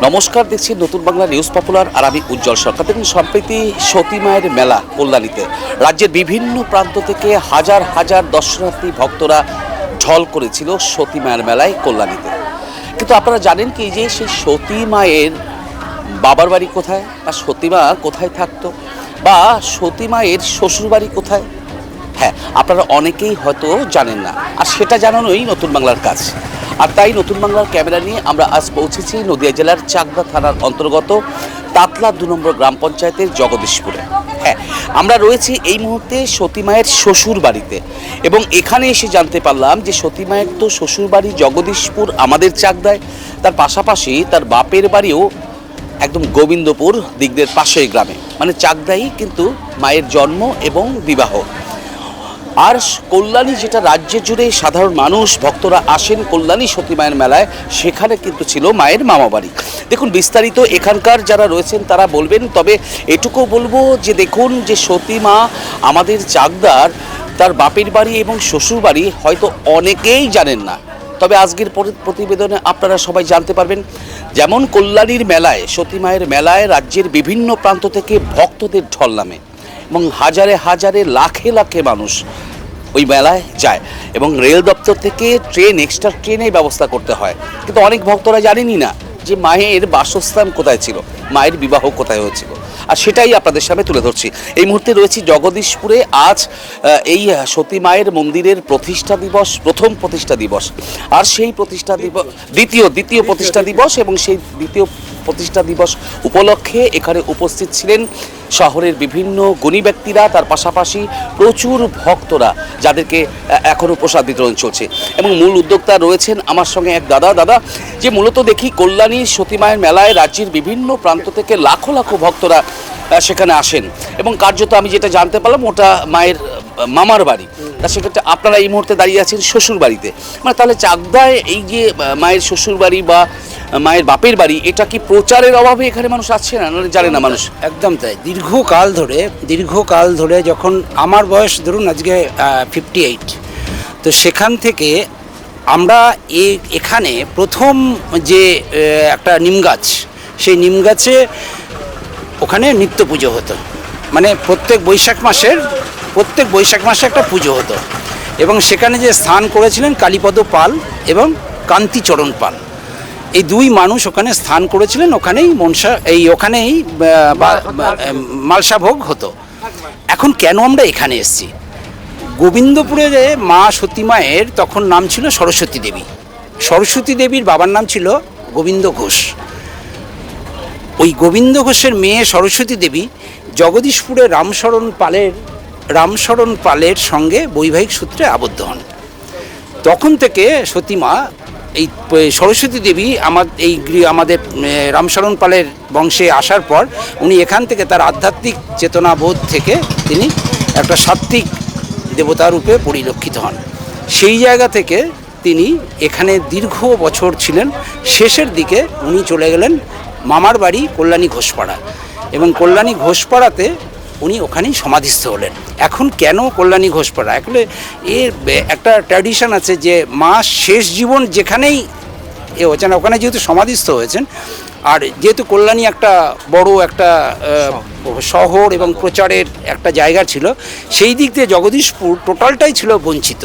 নমস্কার, দেখছি নতুন বাংলা নিউজ পপুলার আর আমি উজ্জ্বল সরকার। দেখুন, সম্প্রতি সতী মায়ের মেলা কল্যাণীতে রাজ্যের বিভিন্ন প্রান্ত থেকে হাজার হাজার দর্শনার্থী ভক্তরা ঢল করেছিল সতী মায়ের মেলায় কল্যাণীতে। কিন্তু আপনারা জানেন কি যে সেই সতী মায়ের বাবার বাড়ি কোথায়, বা সতী মা কোথায় থাকতো, বা সতী মায়ের শ্বশুরবাড়ি কোথায়? হ্যাঁ, আপনারা অনেকেই হয়তো জানেন না, আর সেটা জানানোই নতুন বাংলার কাজ। আর তাই নতুন বাংলার ক্যামেরা নিয়ে আমরা আজ পৌঁছেছি নদিয়া জেলার চাকদা থানার অন্তর্গত তাতলা 2 নম্বর গ্রাম পঞ্চায়েতের জগদীশপুরে। হ্যাঁ, আমরা রয়েছি এই মুহূর্তে সতী মায়ের শ্বশুর বাড়িতে, এবং এখানে এসে জানতে পারলাম যে সতী মায়ের তো শ্বশুর বাড়ি জগদীশপুর আমাদের চাকদায়, তার পাশাপাশি তার বাপের বাড়িও একদম গোবিন্দপুর দিকদের পাশের গ্রামে, মানে চাকদাই কিন্তু মায়ের জন্ম এবং বিবাহ। আর কল্যাণী, যেটা রাজ্য জুড়ে সাধারণ মানুষ ভক্তরা আসেন কল্যাণী সতী মায়ের মেলায়, সেখানে কিন্তু ছিল মায়ের মামা বাড়ি। দেখুন, বিস্তারিত এখানকার যারা রয়েছেন তারা বলবেন, তবে এটুকু বলবো যে দেখুন, যে সতী মা আমাদের চাকদার তার বাপের বাড়ি এবং শ্বশুর বাড়ি হয়তো অনেকেই জানেন না, তবে আজকের প্রতিবেদনে আপনারা সবাই জানতে পারবেন। যেমন কল্যাণীর মেলায়, সতী মায়ের মেলায় রাজ্যের বিভিন্ন প্রান্ত থেকে ভক্তদের ঢল নামে, এবং হাজারে হাজারে লাখে লাখে মানুষ ওই মেলায় যায়, এবং রেল দপ্তর থেকে এক্সট্রা ট্রেনের ব্যবস্থা করতে হয়। কিন্তু অনেক ভক্তরা জানেনই না যে মায়ের বাসস্থান কোথায় ছিল, মায়ের বিবাহ কোথায় হয়েছিল, আর সেটাই আপনাদের সামনে তুলে ধরছি। এই মুহূর্তে রয়েছি জগদীশপুরে। আজ এই সতী মায়ের মন্দিরের প্রতিষ্ঠা দিবস, প্রথম প্রতিষ্ঠা দিবস, আর সেই প্রতিষ্ঠা দিবস দ্বিতীয় প্রতিষ্ঠা দিবস, এবং সেই দ্বিতীয় প্রতিষ্ঠা দিবস উপলক্ষে এখানে উপস্থিত ছিলেন শহরের বিভিন্ন গুণী ব্যক্তিরা, তার পাশাপাশি প্রচুর ভক্তরা, যাদেরকে এখনও প্রসাদ বিতরণ চলছে। এবং মূল উদ্যোক্তা রয়েছেন আমার সঙ্গে এক দাদা, যে মূলত দেখি কল্যাণীর সতী মায়ের মেলায় রাজ্যের বিভিন্ন প্রান্ত থেকে লাখো লাখো ভক্তরা সেখানে আসেন, এবং কার্যত আমি যেটা জানতে পারলাম ওটা মায়ের মামার বাড়ি। তা সেক্ষেত্রে আপনারা এই মুহূর্তে দাঁড়িয়ে আছেন শ্বশুর বাড়িতে, মানে তাহলে চাকদায় এই যে মায়ের শ্বশুর বাড়ি বা মায়ের বাপের বাড়ি, এটা কি প্রচারের অভাবে এখানে মানুষ আসছে না, জানে না মানুষ? একদম তাই। দীর্ঘকাল ধরে যখন আমার বয়স ধরুন আজকে 58, তো সেখান থেকে আমরা এখানে প্রথম যে একটা নিম গাছ, সেই নিম গাছে ওখানে নিত্য পুজো হতো, মানে প্রত্যেক বৈশাখ মাসে একটা পুজো হতো, এবং সেখানে যে স্থান করেছিলেন কালীপদ পাল এবং কান্তিচরণ পাল, এই দুই মানুষ ওখানে স্থান করেছিলেন। ওখানেই ওখানেই মালসা ভোগ হতো। এখন কেন আমরা এখানে এসেছি? গোবিন্দপুরে মা সতী মায়ের তখন নাম ছিল সরস্বতী দেবী। সরস্বতী দেবীর বাবার নাম ছিল গোবিন্দ ঘোষ। ওই গোবিন্দ ঘোষের মেয়ে সরস্বতী দেবী জগদীশপুরে রামশরণ পালের সঙ্গে বৈবাহিক সূত্রে আবদ্ধ হন। তখন থেকে সতী মা, এই সরস্বতী দেবী আমাদের রামশরণ পালের বংশে আসার পর উনি এখান থেকে তার আধ্যাত্মিক চেতনাবোধ থেকে তিনি একটা সাত্ত্বিক দেবতা রূপে পরিলক্ষিত হন। সেই জায়গা থেকে তিনি এখানে দীর্ঘ বছর ছিলেন। শেষের দিকে উনি চলে গেলেন মামার বাড়ি কল্যাণী ঘোষপাড়া, এবং কল্যাণী ঘোষপাড়াতে উনি ওখানেই সমাধিস্থ হলেন। এখন কেন কল্যাণী ঘোষপাড়া? আসলে এর একটা ট্র্যাডিশন আছে যে মা শেষ জীবন যেখানেই হয়েছেন ওখানে যেহেতু সমাধিস্থ হয়েছেন, আর যেহেতু কল্যাণী একটা বড় একটা শহর এবং প্রচারের একটা জায়গা ছিল, সেই দিক দিয়ে জগদীশপুর টোটালটাই ছিল বঞ্চিত।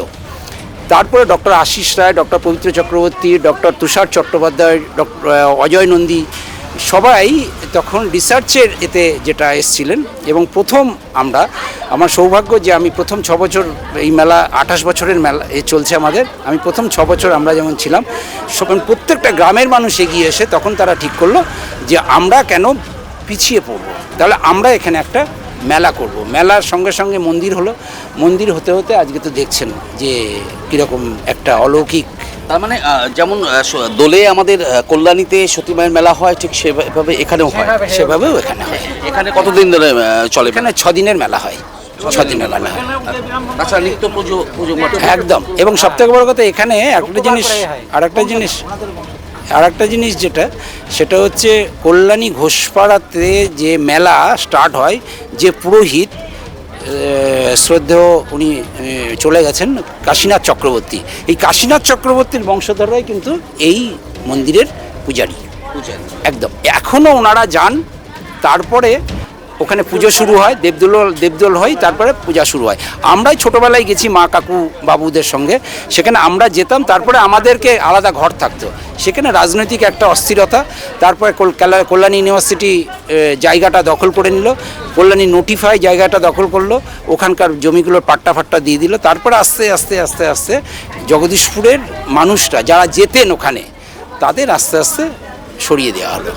তারপরে ডক্টর আশিস রায়, ডক্টর পবিত্র চক্রবর্তী, ডক্টর তুষার চট্টোপাধ্যায়, ডক্টর অজয় নন্দী সবাই তখন রিসার্চের এতে যেটা এসছিলেন, এবং প্রথম আমার সৌভাগ্য যে আমি প্রথম 6 বছর, এই মেলা 28 বছরের মেলা চলছে আমাদের, আমি প্রথম 6 বছর আমরা যেমন ছিলাম, প্রত্যেকটা গ্রামের মানুষ এগিয়ে এসে তখন তারা ঠিক করলো যে আমরা কেন পিছিয়ে পড়ব, তাহলে আমরা এখানে একটা মেলা করব। মেলার সঙ্গে সঙ্গে মন্দির হলো, মন্দির হতে হতে আজকে তো দেখছেন যে কীরকম একটা অলৌকিক। তার মানে যেমন দোলে আমাদের কল্যাণীতে সতী মায়ের মেলা হয়, ঠিক সেভাবে এখানেও হয়। সেভাবেও এখানে হয়। এখানে কতদিন ধরে চলে? এখানে 6 দিনের মেলা হয়। 6 দিনের মেলা হয়। আচ্ছা, নিত্য পুজো একদম। এবং সবথেকে বড় কথা, এখানে আরেকটা জিনিস যেটা, সেটা হচ্ছে কল্যাণী ঘোষপাড়াতে যে মেলা স্টার্ট হয়, যে পুরোহিত শ্রদ্ধেয় উনি চলে গেছেন কাশীনাথ চক্রবর্তী, এই কাশীনাথ চক্রবর্তীর বংশধররাই কিন্তু এই মন্দিরের পূজারী। বুঝেন। একদম এখনও ওনারা যান, তারপরে ওখানে পুজো শুরু হয়, দেবদোল হয়, তারপরে পূজা শুরু হয়। আমরাই ছোটোবেলায় গেছি মা কাকু বাবুদের সঙ্গে, সেখানে আমরা যেতাম, তারপরে আমাদেরকে আলাদা ঘর থাকতো। সেখানে রাজনৈতিক একটা অস্থিরতা, তারপরে কল্যাণী ইউনিভার্সিটি জায়গাটা দখল করে নিল, কল্যাণী নোটিফাই জায়গাটা দখল করলো, ওখানকার জমিগুলোর পাট্টা দিয়ে দিল। তারপরে আস্তে আস্তে আস্তে আস্তে জগদীশপুরের মানুষরা যারা যেতেন ওখানে, তাদের আস্তে আস্তে সরিয়ে দেওয়া হলো।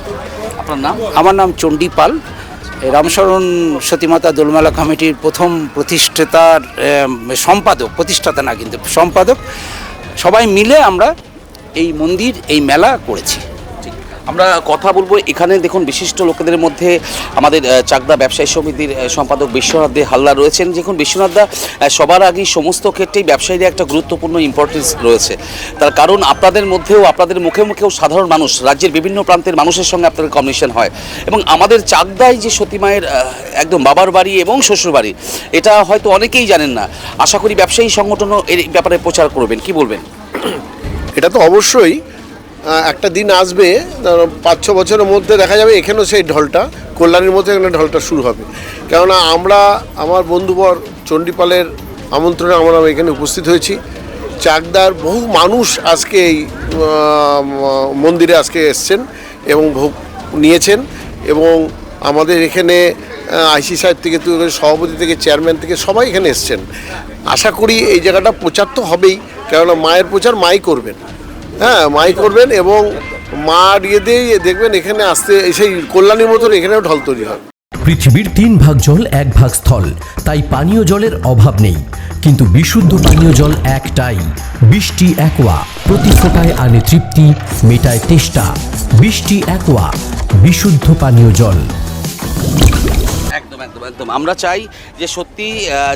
আপনার নাম? আমার নাম চণ্ডী পাল, রামশরণ সতীমাতা দোলমেলা কমিটির প্রথম প্রতিষ্ঠাতার সম্পাদক, প্রতিষ্ঠাতা না কিন্তু সম্পাদক। সবাই মিলে আমরা এই মন্দির, এই মেলা করেছি। আমরা কথা বলবো এখানে। দেখুন, বিশিষ্ট লোকেদের মধ্যে আমাদের চাকদা ব্যবসায়ী সমিতির সম্পাদক বিশ্বনাথ দে হালদার রয়েছেন। দেখুন বিশ্বনাথ দা, সবার আগে সমস্ত ক্ষেত্রেই ব্যবসায়ীদের একটা গুরুত্বপূর্ণ ইম্পর্টেন্স রয়েছে, তার কারণ আপনাদের মধ্যেও, আপনাদের মুখে মুখেও সাধারণ মানুষ, রাজ্যের বিভিন্ন প্রান্তের মানুষের সঙ্গে আপনাদের কমিউনিকেশন হয়। এবং আমাদের চাকদায় যে সতী মায়ের একদম বাবার বাড়ি এবং শ্বশুর বাড়ি, এটা হয়তো অনেকেই জানেন না। আশা করি ব্যবসায়ী সংগঠনও এর ব্যাপারে প্রচার করবেন, কি বলবেন? এটা তো অবশ্যই একটা দিন আসবে, 5-6 বছরের মধ্যে দেখা যাবে এখানেও সেই ঢলটা, কল্যাণীর মধ্যে এখানে ঢলটা শুরু হবে। কেননা আমরা আমার বন্ধুবর চণ্ডীপালের আমন্ত্রণে আমরা এখানে উপস্থিত হয়েছি। চাকদার বহু মানুষ আজকে এই মন্দিরে আজকে এসছেন এবং ভোগ নিয়েছেন, এবং আমাদের এখানে আইসি সাহেব থেকে তুই সভাপতি থেকে চেয়ারম্যান থেকে সবাই এখানে এসছেন। আশা করি এই জায়গাটা প্রচার তো হবেই, কেননা মায়ের প্রচার মাই করবেন। হ্যাঁ, মাই করবেন, এবং মা দিয়ে দিয়েই দেখবেন এখানে আসতে সেই কল্যাণীর মতন এখানেও ঢল তৈরি হয়। পৃথিবীর 3 ভাগ জল 1 ভাগ স্থল, তাই পানীয় জলের অভাব নেই। কিন্তু বিশুদ্ধ পানীয় জল একটাই, বৃষ্টি অ্যাকোয়া। প্রতি ফোঁটায় আনে তৃপ্তি, মেটায় তেষ্টা। বৃষ্টি অ্যাকোয়া, বিশুদ্ধ পানীয় জল। একদম একদম একদম। আমরা চাই যে সত্যি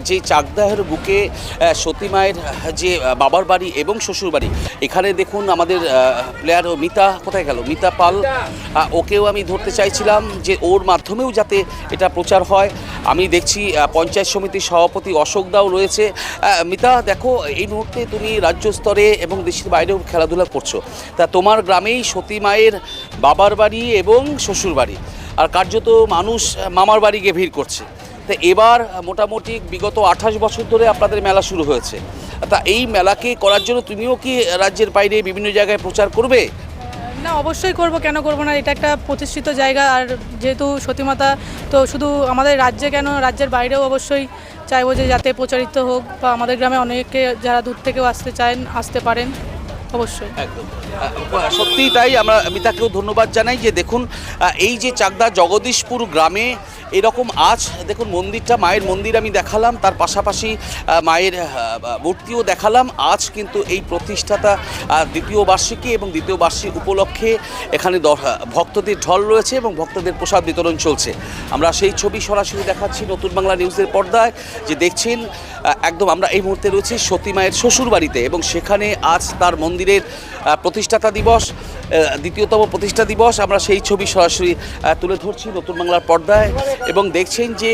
যে চাকদাহের বুকে সতী মায়ের যে বাবার বাড়ি এবং শ্বশুর বাড়ি, এখানে দেখুন আমাদের প্লেয়ার মিতা কোথায় গেল, মিতা পাল, ওকেও আমি ধরতে চাইছিলাম যে ওর মাধ্যমেও যাতে এটা প্রচার হয়। আমি দেখছি পঞ্চায়েত সমিতির সভাপতি অশোক দাও রয়েছে। মিতা, দেখো এই মুহূর্তে তুমি রাজ্য স্তরে এবং দেশের বাইরেও খেলাধুলা করছো, তা তোমার গ্রামেই সতী মায়ের বাবার বাড়ি এবং শ্বশুর বাড়ি, আর কার্যত মানুষ মামার বাড়ি গিয়ে ভিড় করছে। তো এবার মোটামুটি বিগত 28 বছর ধরে আপনাদের মেলা শুরু হয়েছে, তা এই মেলাকে করার জন্য তুমিও কি রাজ্যের বাইরে বিভিন্ন জায়গায় প্রচার করবে? না, অবশ্যই করব, কেন করব না। এটা একটা প্রতিষ্ঠিত জায়গা, আর যেহেতু সতীমাতা তো শুধু আমাদের রাজ্যে কেন, রাজ্যের বাইরেও অবশ্যই চাইবো যে যাতে প্রচারিত হোক, বা আমাদের গ্রামে অনেকে যারা দূর থেকেও আসতে চান আসতে পারেন অবশ্যই। একদম সত্যিই তাই। আমরা মিতাকেও ধন্যবাদ জানাই যে দেখুন এই যে চাকদা জগদীশপুর গ্রামে এরকম আজ দেখুন মন্দিরটা, মায়ের মন্দির আমি দেখালাম, তার পাশাপাশি মায়ের মূর্তিও দেখালাম। আজ কিন্তু এই প্রতিষ্ঠাতা দ্বিতীয় বার্ষিকী, এবং দ্বিতীয় বার্ষিকী উপলক্ষে এখানে ভক্তদের ঢল রয়েছে এবং ভক্তদের প্রসাদ বিতরণ চলছে। আমরা সেই ছবি সরাসরি দেখাচ্ছি নতুন বাংলা নিউজের পর্দায়, যে দেখছেন একদম আমরা এই মুহূর্তে রয়েছি সতী মায়ের শ্বশুর বাড়িতে, এবং সেখানে আজ তার মন্দিরের প্রতিষ্ঠাতা দিবস, দ্বিতীয়তম প্রতিষ্ঠা দিবস। আমরা সেই ছবি সরাসরি তুলে ধরছি নতুন বাংলার পর্দায়, এবং দেখছেন যে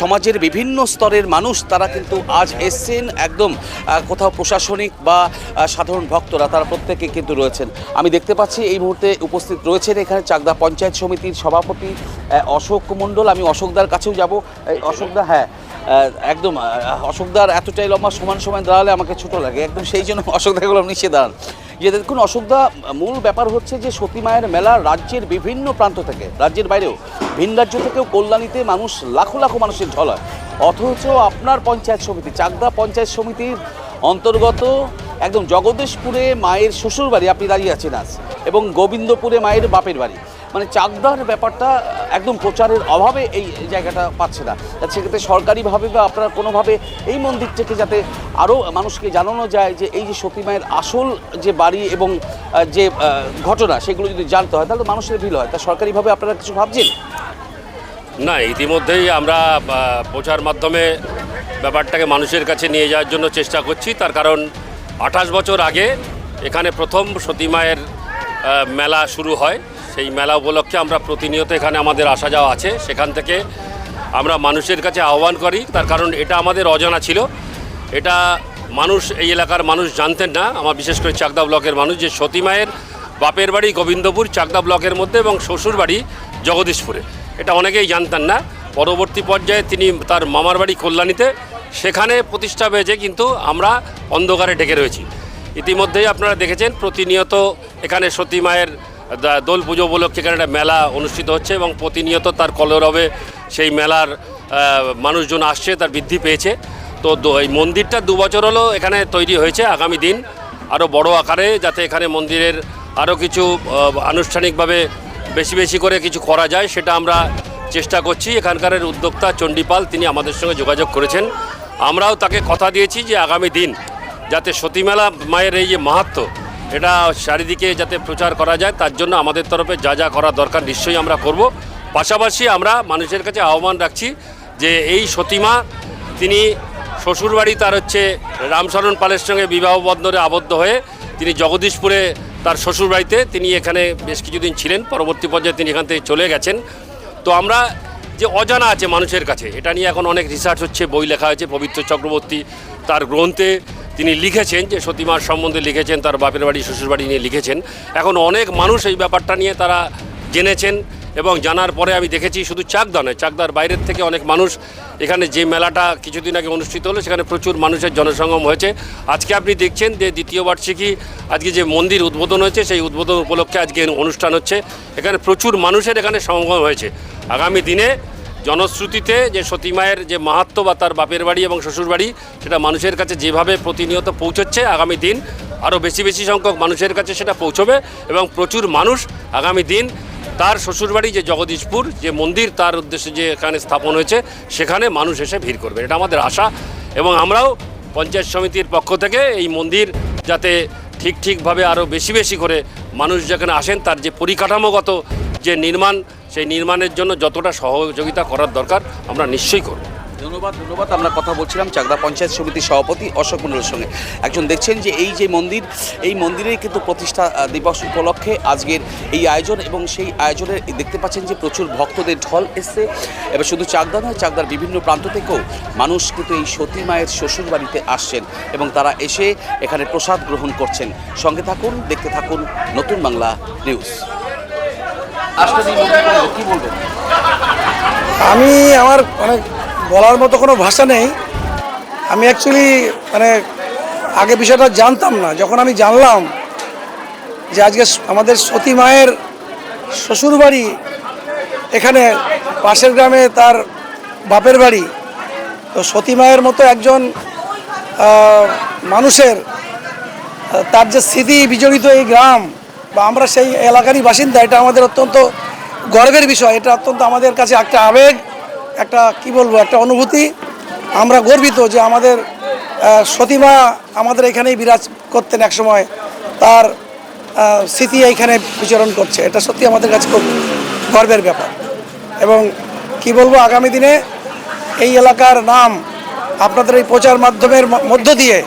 সমাজের বিভিন্ন স্তরের মানুষ তারা কিন্তু আজ এসছেন, একদম কোথাও প্রশাসনিক বা সাধারণ ভক্তরা, তারা প্রত্যেকে কিন্তু রয়েছেন। আমি দেখতে পাচ্ছি এই মুহূর্তে উপস্থিত রয়েছেন এখানে চাকদা পঞ্চায়েত সমিতির সভাপতি অশোক মণ্ডল। আমি অশোকদার কাছেও যাব। অশোকদা, হ্যাঁ একদম, অশোকদার এতটাই লম্বা, সমান সমান দাঁড়ালে আমাকে ছোটো লাগে, একদম সেই জন্য অশোকদাগুলো নিচে দাঁড়ান। যে দেখুন অশোকদা, মূল ব্যাপার হচ্ছে যে সতী মায়ের মেলা রাজ্যের বিভিন্ন প্রান্ত থেকে, রাজ্যের বাইরেও ভিন রাজ্য থেকেও কল্যাণীতে মানুষ, লাখো লাখো মানুষের ঢল হয়, অথচ আপনার পঞ্চায়েত সমিতি, চাকদা পঞ্চায়েত সমিতির অন্তর্গত একদম জগদীশপুরে মায়ের শ্বশুর বাড়ি আপনি দাঁড়িয়ে আছেন আজ, এবং গোবিন্দপুরে মায়ের বাপের বাড়ি, মানে চাকদার ব্যাপারটা একদম প্রচারের অভাবে এই জায়গাটা পাচ্ছে না। সেক্ষেত্রে সরকারিভাবে বা আপনার কোনোভাবে এই মন্দিরটাকে যাতে আরও মানুষকে জানানো যায় যে এই যে সতী মায়ের আসল যে বাড়ি এবং যে ঘটনা, সেগুলো যদি জানতে হয় তাহলে মানুষের ভিড় হয়, তা সরকারিভাবে আপনারা কিছু ভাবছেন? না, ইতিমধ্যেই আমরা প্রচার মাধ্যমে ব্যাপারটাকে মানুষের কাছে নিয়ে যাওয়ার জন্য চেষ্টা করছি। তার কারণ 28 বছর আগে এখানে প্রথম সতী মায়ের মেলা শুরু হয়। সেই মেলা উপলক্ষে আমরা প্রতিনিয়ত এখানে আমাদের আসা যাওয়া আছে, সেখান থেকে আমরা মানুষের কাছে আহ্বান করি। তার কারণ এটা আমাদের অজানা ছিল, এটা মানুষ, এই এলাকার মানুষ জানতেন না, আমার বিশেষ করে চাকদা ব্লকের মানুষ, যে সতী মায়ের বাপের বাড়ি গোবিন্দপুর চাকদা ব্লকের মধ্যে এবং শ্বশুর বাড়ি জগদীশপুরে। এটা অনেকেই জানতেন না। পরবর্তী পর্যায়ে তিনি তার মামার বাড়ি কল্যাণীতে, সেখানে প্রতিষ্ঠা পেয়েছে, কিন্তু আমরা অন্ধকারে ঢেকে রয়েছি। ইতিমধ্যেই আপনারা দেখেছেন প্রতিনিয়ত এখানে সতী মায়ের দোল পুজো উপলক্ষে এখানে একটা মেলা অনুষ্ঠিত হচ্ছে এবং প্রতিনিয়ত তার কলরবে সেই মেলার মানুষজন আসছে, তার বৃদ্ধি পেয়েছে। তো এই মন্দিরটা 2 বছর হলো এখানে তৈরি হয়েছে। আগামী দিন আরও বড় আকারে যাতে এখানে মন্দিরের আরও কিছু আনুষ্ঠানিকভাবে বেশি করে কিছু করা যায়, সেটা আমরা চেষ্টা করছি। এখানকার উদ্যোক্তা চণ্ডীপাল তিনি আমাদের সঙ্গে যোগাযোগ করেছেন। আমরাও তাকে কথা দিয়েছি যে আগামী দিন যাতে সতীমেলা মায়ের এই যে মাহাত্ম্য, এটা চারিদিকে যাতে প্রচার করা যায়, তার জন্য আমাদের তরফে যা করা দরকার নিশ্চয়ই আমরা করব। পাশাপাশি আমরা মানুষের কাছে আহ্বান রাখছি যে এই সতীমা তিনি শ্বশুরবাড়ি তার হচ্ছে রামশরণ পালের সঙ্গে বিবাহ বন্ধনে আবদ্ধ হয়ে তিনি জগদীশপুরে তার শ্বশুরবাড়িতে তিনি এখানে বেশ কিছুদিন ছিলেন, পরবর্তী পর্যায়ে তিনি এখান থেকে চলে গেছেন। তো আমরা যে অজানা আছে মানুষের কাছে, এটা নিয়ে এখন অনেক রিসার্চ হচ্ছে, বই লেখা হয়েছে। পবিত্র চক্রবর্তী তার গ্রন্থে তিনি লিখেছেন যে সতীমার সম্বন্ধে লিখেছেন, তার বাপের বাড়ি শ্বশুরবাড়ি নিয়ে লিখেছেন। এখন অনেক মানুষ এই ব্যাপারটা নিয়ে তারা জেনেছেন এবং জানার পরে আমি দেখেছি শুধু চাকদা নয়, চাকদার বাইরের থেকে অনেক মানুষ এখানে যে মেলাটা কিছুদিন আগে অনুষ্ঠিত হলো সেখানে প্রচুর মানুষের জনসঙ্গম হয়েছে। আজকে আপনি দেখছেন যে 2য় বার্ষিকী আজকে যে মন্দির উদ্বোধন হয়েছে, সেই উদ্বোধন উপলক্ষে আজকে অনুষ্ঠান হচ্ছে। এখানে প্রচুর মানুষের এখানে সমাগম হয়েছে। আগামী দিনে জনশ্রুতিতে যে সতী মায়ের যে মাহাত্ম্য বা তার বাপের বাড়ি এবং শ্বশুরবাড়ি, সেটা মানুষের কাছে যেভাবে প্রতিনিয়ত পৌঁছচ্ছে, আগামী দিন আরও বেশি সংখ্যক মানুষের কাছে সেটা পৌঁছবে এবং প্রচুর মানুষ আগামী দিন তার শ্বশুরবাড়ি যে জগদীশপুর যে মন্দির তার উদ্দেশ্যে যে এখানে স্থাপন হয়েছে সেখানে মানুষ এসে ভিড় করবে, এটা আমাদের আশা। এবং আমরাও পঞ্চায়েত সমিতির পক্ষ থেকে এই মন্দির যাতে ঠিকভাবে আরও বেশি করে মানুষ যেখানে আসেন, তার যে পরিকাঠামোগত যে নির্মাণ, সেই নির্মাণের জন্য যতটা সহযোগিতা করার দরকার আমরা নিশ্চয়ই করব। ধন্যবাদ। আমরা কথা বলছিলাম চাকদা পঞ্চায়েত সমিতির সভাপতি অশোক মণ্ডলের সঙ্গে। একজন দেখছেন যে এই যে মন্দির, এই মন্দিরের কিন্তু প্রতিষ্ঠা দিবস উপলক্ষে আজকের এই আয়োজন, এবং সেই আয়োজনে দেখতে পাচ্ছেন যে প্রচুর ভক্তদের ঢল এসছে। এবার শুধু চাকদা নয়, চাকদার বিভিন্ন প্রান্ত থেকেও মানুষ কিন্তু এই সতী মায়ের শ্বশুর বাড়িতে আসছেন এবং তারা এসে এখানে প্রসাদ গ্রহণ করছেন। সঙ্গে থাকুন, দেখতে থাকুন নতুন বাংলা নিউজ। আসলে কি বলবেন? আমি আমার বলার মতো কোনো ভাষা নেই। আমি অ্যাকচুয়ালি আগে বিষয়টা জানতাম না। যখন আমি জানলাম যে আজকে আমাদের সতী মায়ের শ্বশুরবাড়ি এখানে পাশের গ্রামে তার বাপের বাড়ি, তো সতী মায়ের মতো একজন মানুষের তার যে স্মৃতি বিজড়িত এই গ্রাম বা আমরা সেই এলাকারই বাসিন্দা, এটা আমাদের অত্যন্ত গর্বের বিষয়। এটা অত্যন্ত আমাদের কাছে একটা আবেগ, একটা একটা অনুভূতি। আমরা গর্বিত যে আমাদের সতীমা আমাদের এখানেই বিরাজ করতেন একসময়, তার স্মৃতি এইখানে বিচরণ করছে। এটা সত্যি আমাদের কাছে খুব গর্বের ব্যাপার। এবং আগামী দিনে এই এলাকার নাম আপনাদের এই প্রচার মাধ্যমের মধ্য দিয়ে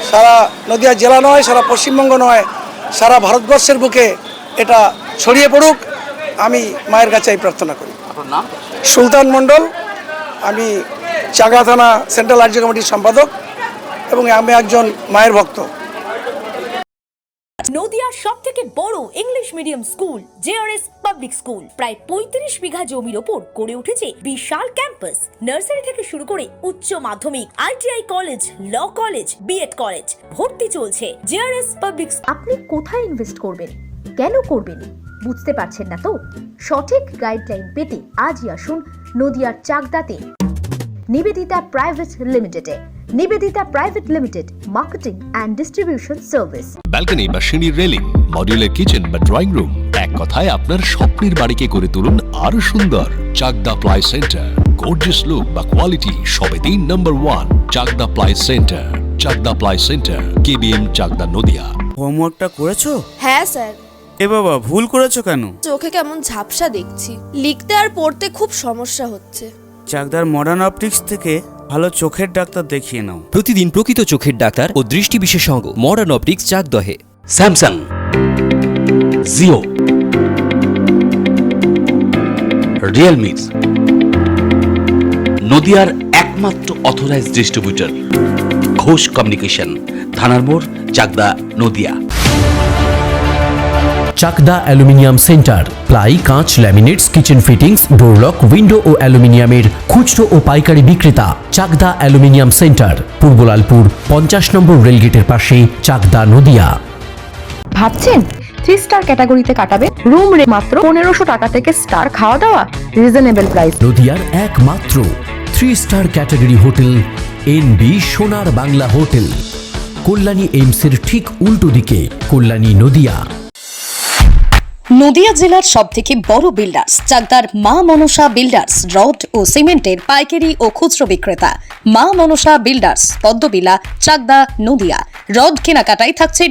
সারা নদিয়া জেলা নয়, সারা পশ্চিমবঙ্গ নয়, সারা ভারতবর্ষের বুকে এটা ছড়িয়ে পড়ুক, আমি মায়ের কাছে এই প্রার্থনা করি। আপনার নাম? সুলতান মণ্ডল। আমি চাকদা থানা সেন্ট্রাল আর্য কমিটির সম্পাদক এবং আমি একজন মায়ের ভক্ত। নদিয়ার সবথেকে বড় English medium school JRS public school প্রায় 35 বিঘা জমির ওপর গড়ে উঠেছে বিশাল ক্যাম্পাস। নার্সারি থেকে শুরু করে উচ্চ মাধ্যমিক, ITI college, law college, BEd college, ভর্তি চলছে জেআরএস পাবলিক। আপনি কোথায় ইনভেস্ট করবেন, কেন করবেন বুঝতে পারছেন না তো? সঠিক গাইডলাইন পেতে আজই আসুন নদিয়ার চাকদাতে নিবেদিতা প্রাইভেট লিমিটেডে। Nivedita private limited, marketing and distribution service. Balcony বা সিঁড়ির রেলিং, মডিউলার কিচেন বা ড্রয়িং রুম, এক কথায় আপনার স্বপ্নের বাড়িকে করে তুলুন আরো সুন্দর। Chakdah ply centre, gorgeous look বা কোয়ালিটি সবে 3 number 1 Chakdah ply centre. Chakdah ply centre, KBM, Chakdah, Nadia. হোমওয়ার্কটা করেছো? হ্যাঁ স্যার। এ বাবা, ভুল করেছো কেন? চোখে কেমন ঝাপসা দেখছি, লিখতে আর পড়তে খুব সমস্যা হচ্ছে। চাকদার মডার্ন অপটিক্স থেকে ভালো চোখের ডাক্তার দেখিয়ে নাও। প্রতিদিন প্রকৃত চোখের ডাক্তার ও দৃষ্টি বিশেষজ্ঞ মডার্ন অপটিক্স চাকদহে। স্যামসাং, জিও, রিয়েলমি, নদিয়ার একমাত্র অথরাইজড ডিস্ট্রিবিউটর ঘোষ কমিউনিকেশন, থানার মোড়, Chakdah, Nadia. Chakdah aluminium centre, ply, কাঁচ, laminates, kitchen fittings, door lock, window ও অ্যালুমিনিয়ামের খুচরো ও পাইকারি বিক্রেতা। Chakdah aluminium centre, Purbalalpur 50 number রেলগেটের পাশে, চাকদা, নদিয়া। ভাবছেন 3 স্টার ক্যাটাগরিতে কাটাবে? রুম রে মাত্র 1500 টাকা থেকে স্টার, খাওয়া দাওয়া রিজনেবল প্রাইস। নদিয়ার একমাত্র 3 স্টার ক্যাটাগরি হোটেল এনবি সোনার বাংলা হোটেল, কল্যাণী এইমসের ঠিক উল্টো দিকে, কল্যাণী, নদিয়া। নদিয়া জেলার সবথেকে বড় বিল্ডার্স চাকদার মা মনসা বিল্ডার্স, রড ও সিমেন্টের পাইকারি ও খুচরো বিক্রেতা। মা মনসা বিল্ডার্স, পদ্মবিলা, চাকদা, নদিয়া। রড কেনাকাটায় থাকছে